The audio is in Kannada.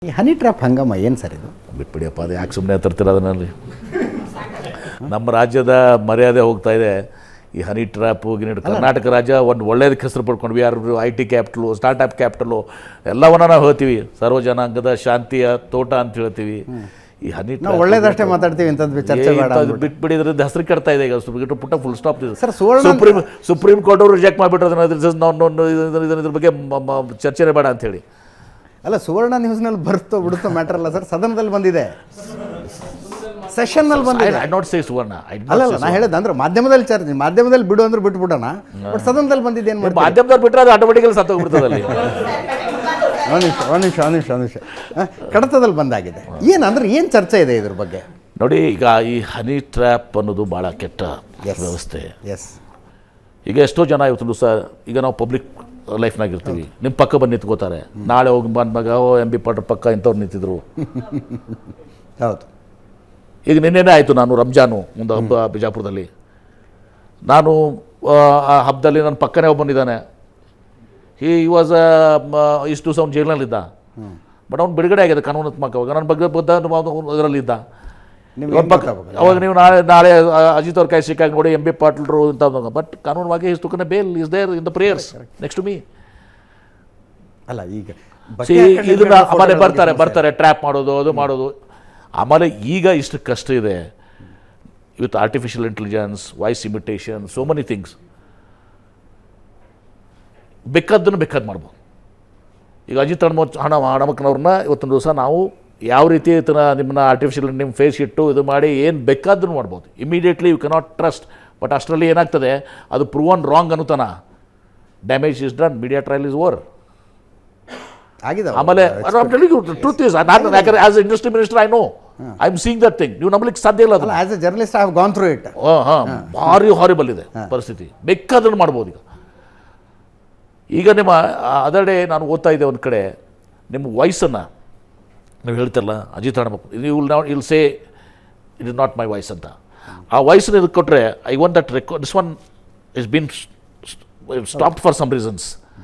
ಈ ಹನಿ ಟ್ರ್ಯಾಪ್ ಹಂಗಮ್ಮ ಏನು ಸರ್ ಇದು? ಬಿಟ್ಬಿಡಿಯಪ್ಪ, ಅದು ಯಾಕೆ ಸುಮ್ಮನೆ ತರ್ತಿರೋದನ್ನಲ್ಲಿ. ನಮ್ಮ ರಾಜ್ಯದ ಮರ್ಯಾದೆ ಹೋಗ್ತಾ ಇದೆ ಈ ಹನಿ ಟ್ರ್ಯಾಪು ಕರ್ನಾಟಕ ರಾಜ್ಯ ಒಂದು ಒಳ್ಳೇದಕ್ಕೆ ಹೆಸರು ಪಡ್ಕೊಂಡ್ವಿ. ಯಾರು I T capital, startup capital ಎಲ್ಲವನ್ನ ನಾವು ಹೇಳ್ತೀವಿ. ಸರ್ವ ಜನಾಂಗದ ಶಾಂತಿಯ ತೋಟ ಅಂತ ಹೇಳ್ತೀವಿ. ಈ ಹನಿ ಒಳ್ಳೇದಷ್ಟೇ ಮಾತಾಡ್ತೀವಿ, ಇಂಥದ್ದು ಚರ್ಚೆ ಬೇಡ ಬಿಟ್ಬಿಡಿದ್ರಿಂದ ಹೆಸರು ಕೆಡ್ತಾ ಇದೆ. ಈಗ ಪುಟ್ಟ ಫುಲ್ ಸ್ಟಾಪ್ ಇದೆ ಸರ್. ಸುಪ್ರೀಂ ಕೋರ್ಟ್ ಅವರು ರಿಜೆಕ್ಟ್ ಮಾಡಿಬಿಟ್ರೆ ಇದ್ರ ಬಗ್ಗೆ ಚರ್ಚೆನೇ ಬೇಡ ಅಂಥೇಳಿ. ಅಲ್ಲ, ಸುವರ್ಣ ನ್ಯೂಸ್ನಲ್ಲಿ ಬರ್ತೋ ಬಿಡುತ್ತೋ ಮ್ಯಾಟರ್ ಅಲ್ಲ ಸರ್. ಸದನದಲ್ಲಿ ಬಂದಿದೆ, ಸೆಷನ್ನಲ್ಲಿ ಬಂದಿದೆ. ಐ ನಾಟ್ ಸೇ ಸುವರ್ಣ. ಅಲ್ಲ, ನಾ ಹೇಳಿದೆ ಅಂದ್ರೆ ಮಾಧ್ಯಮದಲ್ಲಿ ಚರ್ಚೆ, ಮಾಧ್ಯಮದಲ್ಲಿ ಬಿಡು ಅಂದ್ರೆ ಬಿಟ್ಬಿಡೋಣ. ಬಟ್ ಸದನದಲ್ಲಿ ಬಂದಿದೆ ಏನು ಮಾಡಿ? ಮಾಧ್ಯಮದವ್ರು ಬಿಟ್ಟರೆ ಅದು ಆಟೋಮೆಟಿಕಲಿ ಸತ್ತೋಗ್ಬಿಡ್ತದೆ ಅಲ್ಲಿ. ಒಂದು ನಿಮಿಷ ಕಡತದಲ್ಲಿ ಬಂದಾಗಿದೆ. ಏನಂದ್ರೆ ಏನು ಚರ್ಚೆ ಇದೆ ಇದ್ರ ಬಗ್ಗೆ ನೋಡಿ. ಈಗ ಈ ಹನಿ ಟ್ರ್ಯಾಪ್ ಅನ್ನೋದು ಭಾಳ ಕೆಟ್ಟ ವ್ಯವಸ್ಥೆ. ಎಸ್, ಈಗ ಎಷ್ಟೋ ಜನ ಇವತ್ತು ದಿವಸ ಈಗ ನಾವು ಪಬ್ಲಿಕ್ ಲೈಫ್ನಾಗ ಇರ್ತೀವಿ. ನಿಮ್ಮ ಪಕ್ಕ ಬಂದು ನಿಂತ್ಕೋತಾರೆ. ನಾಳೆ ಹೋಗಿ ಬಂದಾಗ MB ಪಾಟೀಲ್ ಪಕ್ಕ ಇಂಥವ್ರು ನಿಂತಿದ್ರು. ಹೌದು. ಈಗ ನಿನ್ನೆನೇ ಆಯಿತು, ನಾನು ರಂಜಾನು ಒಂದು ಹಬ್ಬ ಬಿಜಾಪುರದಲ್ಲಿ. ನಾನು ಆ ಹಬ್ಬದಲ್ಲಿ ನನ್ನ ಪಕ್ಕನೇ ಒಬ್ಬ ಬಂದಿದ್ದಾನೆ. ಈ ವಾಸ್ ಇಷ್ಟು ದಿವಸ ಅವ್ನು ಜೈಲಿನಲ್ಲಿದ್ದ. ಬಟ್ ಅವ್ನು ಬಿಡುಗಡೆ ಆಗಿದೆ ಕಾನೂನಾತ್ಮಕವಾಗಿ. ನನ್ನ ಬಗ್ಗೆ ಇದರಲ್ಲಿದ್ದ. ಅವಾಗ ನೀವು ನಾಳೆ ಅಜಿತ್ ಅವ್ರ ಕೈ ಸಿಕ್ಕಾಗ ನೋಡಿ MB ಪಾಟೀಲ್ರು ಅಂತ. ಬಟ್ ಕಾನೂನವಾಗಿ is token bail is there in the prayers next to me. ಅಲ್ಲ, ಈಗ ಇದನ್ನ ಆಮೇಲೆ ಬರ್ತಾರೆ ಟ್ರ್ಯಾಪ್ ಮಾಡೋದು, ಅದು ಮಾಡೋದು. ಆಮೇಲೆ ಈಗ ಇಷ್ಟು ಕಷ್ಟ ಇದೆ with artificial intelligence, voice imitation, so many things. ಬೇಕಾದ್ದನ್ನು ಮಾಡ್ಬೋದು. ಈಗ ಅಜಿತ್ ಹಣಮಕ್ಕನವ್ರನ್ನ ಇವತ್ತೊಂದು ದಿವಸ ನಾವು ಯಾವ ರೀತಿ ನಿಮ್ಮನ್ನ ಆರ್ಟಿಫಿಷಿಯಲ್ ನಿಮ್ಮ ಫೇಸ್ ಇಟ್ಟು ಇದು ಮಾಡಿ ಏನು ಬೇಕಾದ್ರೂ ಮಾಡ್ಬೋದು. Immediately you cannot trust. But ಅಷ್ಟರಲ್ಲಿ ಏನಾಗ್ತದೆ, ಅದು ಪ್ರೂವನ್ ರಾಂಗ್ ಅನ್ನುತ್ತಾನ. Damage is done, media trial is over ಆಗಿದೆ. ಆಮೇಲೆ ಟ್ರೂತ್ ಇಸ್, ನಾನು ಯಾಕಂದ್ರೆ as a industry minister I know, I am seeing that thing. ನೀವು ನಂಬಲಿಕ್ಕೆ ಸಾಧ್ಯ ಇಲ್ಲ. ಅದು as a journalist I have gone through it. ಭಾರಿ ಹಾರಿಬಲ್ ಇದೆ ಪರಿಸ್ಥಿತಿ. ಬೇಕಾದ್ರೂ ಮಾಡ್ಬೋದು. ಈಗ ನಿಮ್ಮ ಅದರ್ ಡೇ ನಾನು ಓದ್ತಾ ಇದ್ದೆ ಒಂದು ಕಡೆ, ನಿಮ್ಮ ವಾಯ್ಸನ್ನು ನೀವು ಹೇಳ್ತಿರಲ್ಲ ಅಜಿತ್ ಹಣಮಕ್ಕ, I'll say it is not my voice ಅಂತ. ಆ ವಾಯ್ಸನ್ನ ಇದಕ್ಕೆ ಕೊಟ್ಟರೆ I want that this one is been stopped for some reasons.